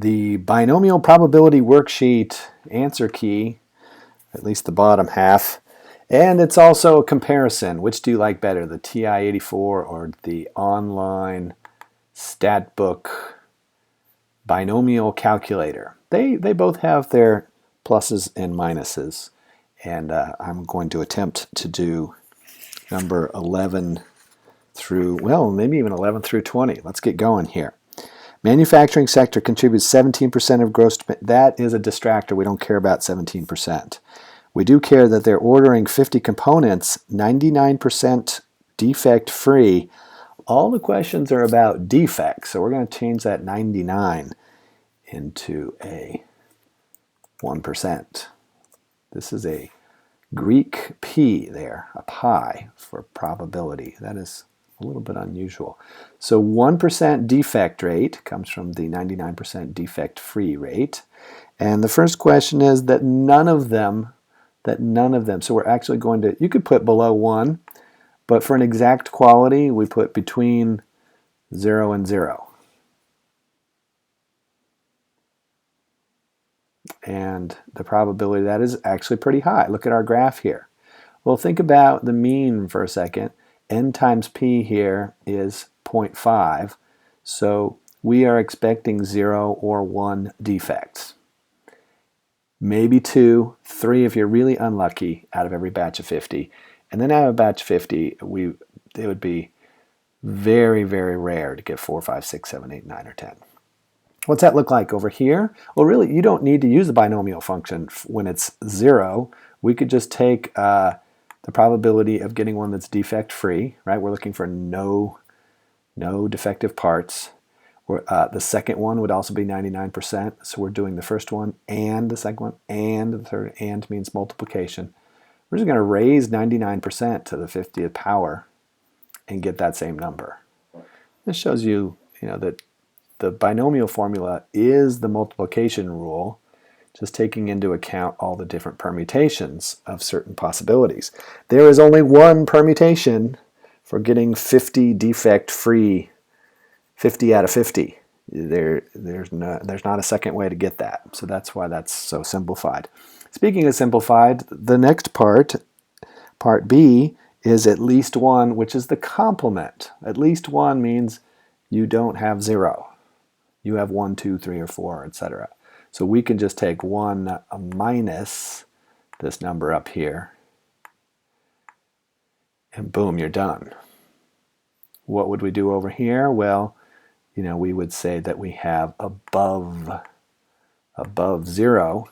the binomial probability worksheet answer key, at least the bottom half, and it's also a comparison. Which do you like better, the TI-84 or the online StatBook binomial calculator? They both have their pluses and minuses, and I'm going to attempt to do number 11 through, well, maybe even 11 through 20. Let's get going here. Manufacturing sector contributes 17% of gross. That is a distractor. We don't care about 17%. We do care that they're ordering 50 components, 99% defect free. All the questions are about defects, so we're going to change that 99 into a 1%. This is a Greek P there, a pi for probability. That is a little bit unusual. So 1% defect rate comes from the 99% defect-free rate. And the first question is that none of them, so we're actually going to, you could put below 1, but for an exact quality, we put between 0 and 0. And the probability of that is actually pretty high. Look at our graph here. Well, think about the mean for a second. N times P here is 0.5, so we are expecting 0 or 1 defects. Maybe 2, 3 if you're really unlucky out of every batch of 50. And then out of a batch of 50, it would be very, very rare to get 4, 5, 6, 7, 8, 9, or 10. What's that look like over here? Well, really, you don't need to use the binomial function when it's 0. We could just take the probability of getting one that's defect-free, right? We're looking for no defective parts. The second one would also be 99%, so we're doing the first one and the second one and the third, and means multiplication. We're just going to raise 99% to the 50th power and get that same number. This shows you, that the binomial formula is the multiplication rule, just taking into account all the different permutations of certain possibilities. There is only one permutation for getting 50 defect-free, 50 out of 50. There's not a second way to get that, so that's why that's so simplified. Speaking of simplified, the next part B, is at least 1, which is the complement. At least 1 means you don't have 0. You have 1, 2, 3, or 4, etc. So we can just take 1 minus this number up here, and boom, you're done. What would we do over here? Well, we would say that we have above 0,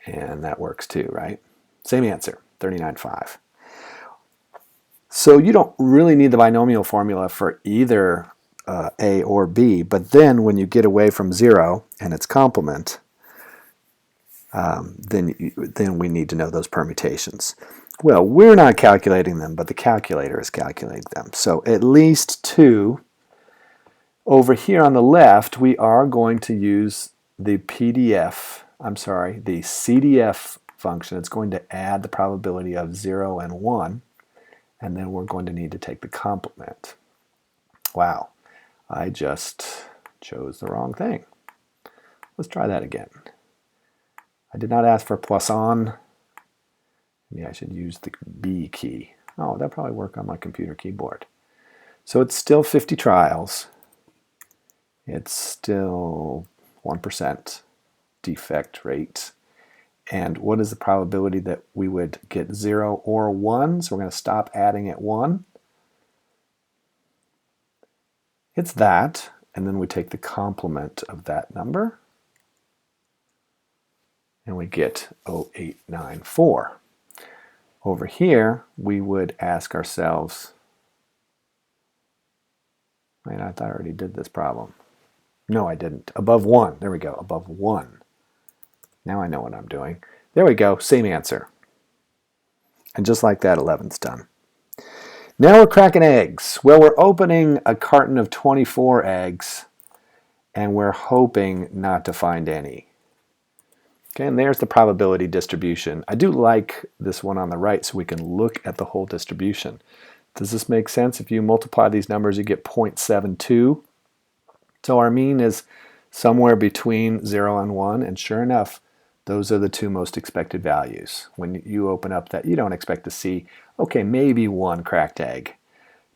and that works too, right? Same answer, 39.5. So you don't really need the binomial formula for either A or B, but then when you get away from 0 and its complement, then we need to know those permutations. Well, we're not calculating them, but the calculator is calculating them. So at least 2. Over here on the left, we are going to use the CDF function. It's going to add the probability of 0 and 1, and then we're going to need to take the complement. Wow, I just chose the wrong thing. Let's try that again. I did not ask for Poisson. Maybe I should use the B key. Oh, that'd probably work on my computer keyboard. So it's still 50 trials. It's still 1% defect rate. And what is the probability that we would get 0 or 1? So we're going to stop adding at 1. It's that, and then we take the complement of that number, and we get 0.894. Over here, we would ask ourselves, wait, I thought I already did this problem. No, I didn't. Above 1. There we go. Above 1. Now I know what I'm doing. There we go. Same answer. And just like that, 11's done. Now we're cracking eggs. Well, we're opening a carton of 24 eggs, and we're hoping not to find any. Okay, and there's the probability distribution. I do like this one on the right so we can look at the whole distribution. Does this make sense? If you multiply these numbers, you get 0.72. So our mean is somewhere between 0 and 1, and sure enough, those are the two most expected values. When you open up that, you don't expect to see, okay, maybe one cracked egg.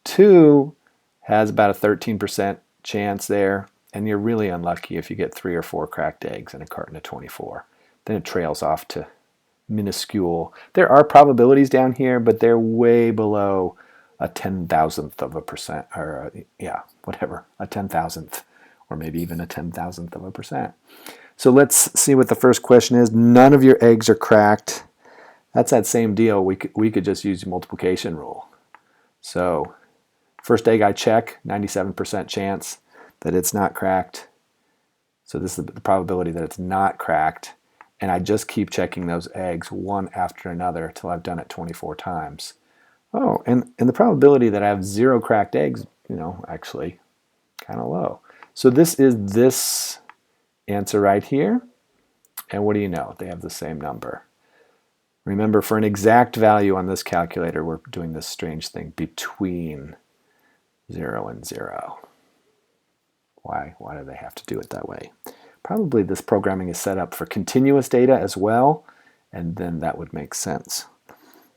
2 has about a 13% chance there, and you're really unlucky if you get 3 or 4 cracked eggs in a carton of 24. Then it trails off to minuscule. There are probabilities down here, but they're way below a 10,000th of a percent, or whatever, a 10,000th, or maybe even a 10,000th of a percent. So let's see what the first question is. None of your eggs are cracked. That's that same deal. We could just use the multiplication rule. So first egg I check, 97% chance that it's not cracked. So this is the probability that it's not cracked. And I just keep checking those eggs one after another until I've done it 24 times. Oh, and the probability that I have 0 cracked eggs, actually kind of low. So this is this answer right here. And what do you know? They have the same number. Remember, for an exact value on this calculator, we're doing this strange thing between 0 and 0. Why do they have to do it that way? Probably this programming is set up for continuous data as well, and then that would make sense.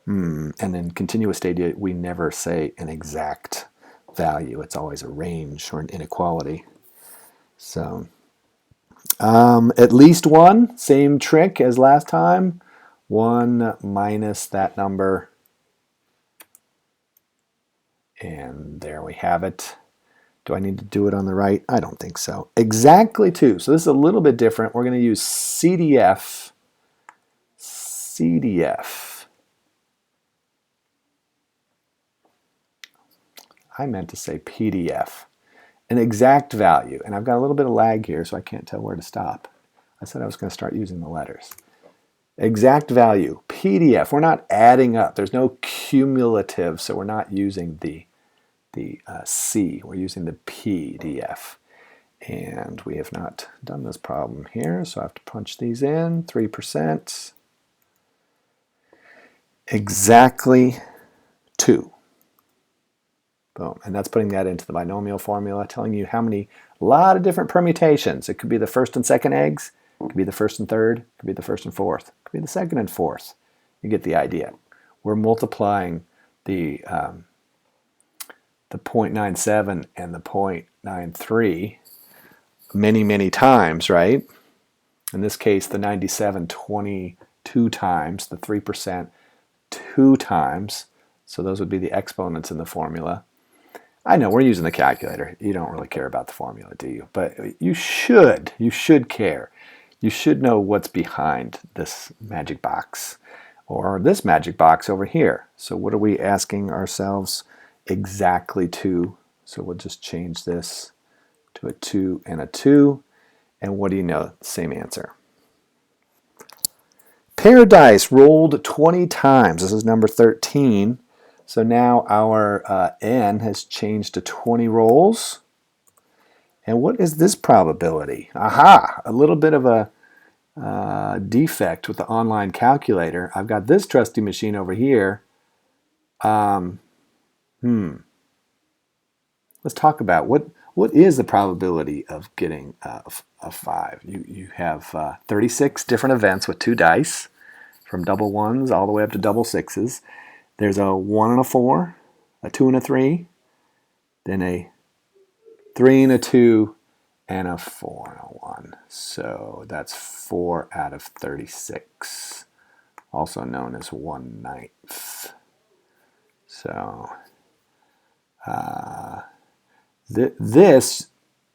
And in continuous data, we never say an exact value. It's always a range or an inequality. So at least 1, same trick as last time. 1 minus that number. And there we have it. Do I need to do it on the right? I don't think so. Exactly 2. So this is a little bit different. We're going to use CDF. I meant to say PDF. An exact value. And I've got a little bit of lag here, so I can't tell where to stop. I said I was going to start using the letters. Exact value. PDF. We're not adding up. There's no cumulative, so we're not using the C. We're using the PDF. And we have not done this problem here, so I have to punch these in. 3%. Exactly 2. Boom. And that's putting that into the binomial formula, telling you how many, a lot of different permutations. It could be the first and second eggs. It could be the first and third. It could be the first and fourth. It could be the second and fourth. You get the idea. We're multiplying the 0.97 and the 0.93 many, many times, right? In this case, the 97 22 times, the 3% 2 times. So those would be the exponents in the formula. I know we're using the calculator. You don't really care about the formula, do you? But you should. You should care. You should know what's behind this magic box or this magic box over here. So what are we asking ourselves exactly to? So we'll just change this to a 2 and a 2. And what do you know? Same answer. Paradise rolled 20 times. This is number 13. So now our N has changed to 20 rolls. And what is this probability? Aha! A little bit of a defect with the online calculator. I've got this trusty machine over here. Let's talk about what is the probability of getting a 5. You have 36 different events with 2 dice, from double 1s all the way up to double 6s. There's a 1 and a 4, a 2 and a 3, then a 3 and a 2, and a 4 and a 1. So that's 4 out of 36, also known as 1/9. So this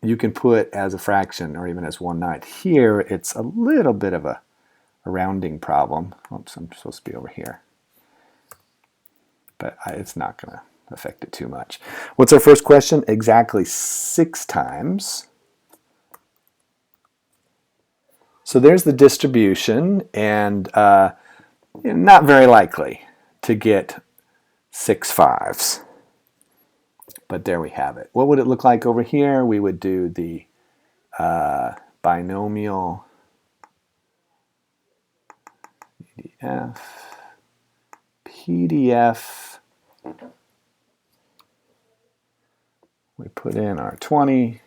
you can put as a fraction or even as 1/9. Here it's a little bit of a rounding problem. Oops, I'm supposed to be over here. But it's not going to affect it too much. What's our first question? Exactly 6 times. So there's the distribution, and not very likely to get 6 5s. But there we have it. What would it look like over here? We would do the binomial PDF. We put in our 20.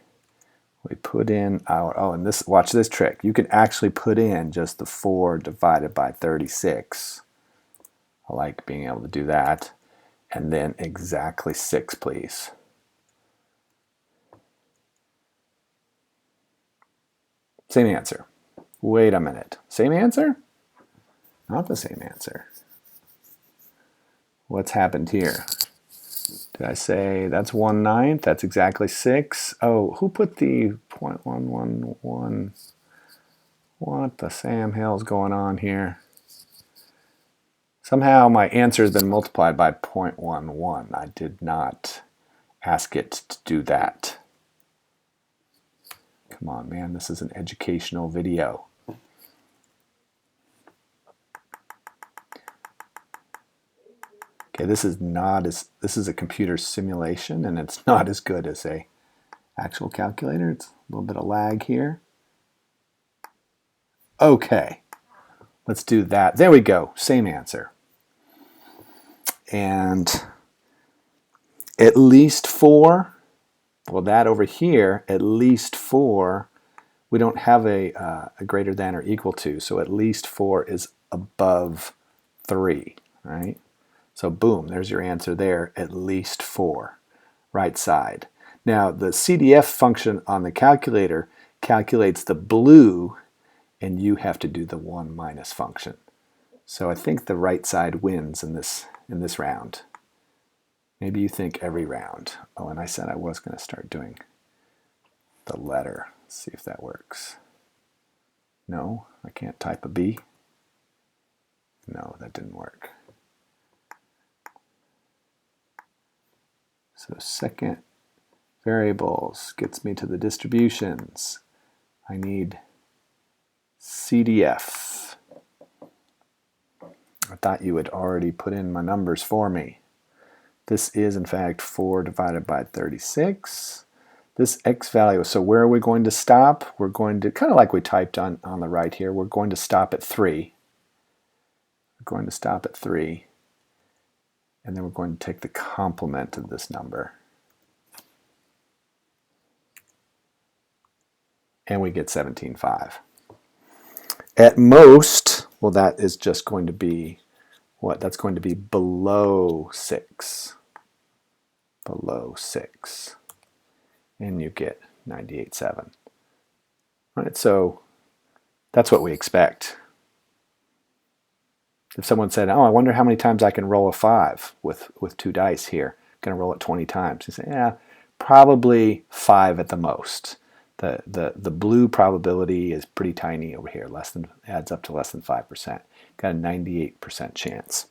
We put in our, oh, and this, watch this trick. You can actually put in just the 4 divided by 36. I like being able to do that. And then exactly 6, please. Same answer. Wait a minute. Same answer? Not the same answer. What's happened here? Did I say that's 1/9? That's exactly 6. Oh, who put the 0.111? What the Sam Hill's going on here? Somehow my answer has been multiplied by 0.11. I did not ask it to do that. Come on, man, this is an educational video. Okay, this is a computer simulation, and it's not as good as a actual calculator. It's a little bit of lag here. Okay, let's do that. There we go, same answer. And at least 4, well, that over here, at least 4, we don't have a greater than or equal to, so at least 4 is above 3, right? So boom, there's your answer there, at least 4, right side. Now the CDF function on the calculator calculates the blue, and you have to do the 1 minus function. So I think the right side wins in this round. Maybe you think every round. Oh, and I said I was going to start doing the letter. Let's see if that works. No, I can't type a B. No, that didn't work. So second variables gets me to the distributions. I need CDF. I thought you had already put in my numbers for me. This is in fact 4 divided by 36. This x value, so where are we going to stop? We're going to, kind of like we typed on the right here, we're going to stop at 3. We're going to stop at 3. And then we're going to take the complement of this number. And we get 17.5. At most, well, that is just going to be, what? That's going to be below 6. Below 6. And you get 98.7. Right, so that's what we expect. If someone said, oh, I wonder how many times I can roll a 5 with 2 dice here. I'm going to roll it 20 times. You say, yeah, probably 5 at the most. The blue probability is pretty tiny over here, adds up to less than 5%. Got a 98% chance.